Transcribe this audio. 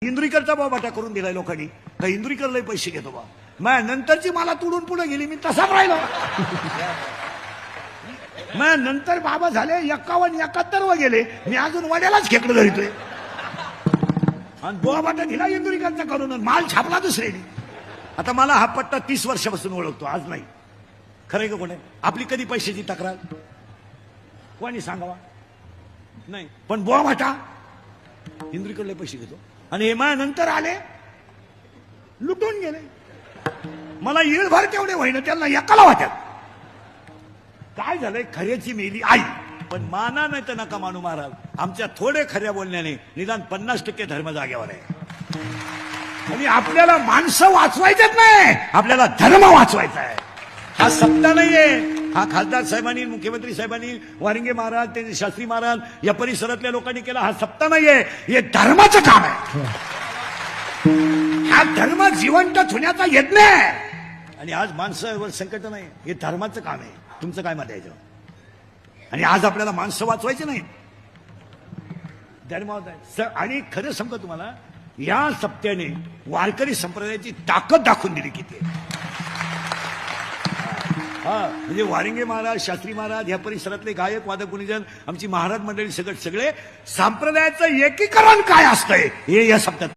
इंदुरीकरचा Bata करून दिलाय लोकांनी, का इंदुरीकरला पैसे घेतो बा. मग नंतरची मला तुडून पुढे गेली, मी तसाच राहिलो. मग नंतर बाबा झाले 51-71 वर गेले, मी अजून वड्यालाच खेकडं धरतोय. आणि बाटा दिला इंदुरीकरचा करून, माल छापला दुसऱ्याने. आता मला हा पट्टा 30 वर्षापासून ओळखतो, आज नाही. खरंय का कोण आहे? आपली कधी पैशाची तक्रार कोणी सांगावा नाही, पण बाटा इंदुरीकरला पैसे घेतो. आणि हे माझ्या नंतर आले, लुटून गेले. मला येळभर तेवढे होईना, त्यांना एकाला वाटत. काय झालंय? खऱ्याची मेली आई. पण माना नाही तर नका मानू महाराज, आमच्या थोडे खऱ्या बोलण्याने निदान 50% धर्म जागेवर आहे. आणि आपल्याला माणसं वाचवायचेच नाही, आपल्याला धर्म वाचवायचा आहे. हा सत्ता नाहीये. हा खासदार साहेबांनी, मुख्यमंत्री साहेबांनी, वारिंगे महाराज, ते शास्त्री महाराज, या परिसरातल्या लोकांनी केला. हा सत्ता नाहीये, हे धर्माचं काम आहे. हा धर्म जिवंत ठेवण्याचा यज्ञ आहे. आणि आज माणसावर संकट नाही, हे धर्माचं काम आहे. तुमचं काय मत आहे? आणि आज आपल्याला माणसं वाचवायची नाही, धर्म. आणि खरं सांगतो तुम्हाला, या सप्त्याने वारकरी संप्रदायाची ताकद दाखवून दिली किती. हा म्हणजे वारिंगे महाराज, शास्त्री महाराज, या परिसरातले गायक, वादक, गुणीजन, आमची महाराज मंडळी, सगळे संप्रदायाचं एकीकरण काय असतंय हे या सप्त्यात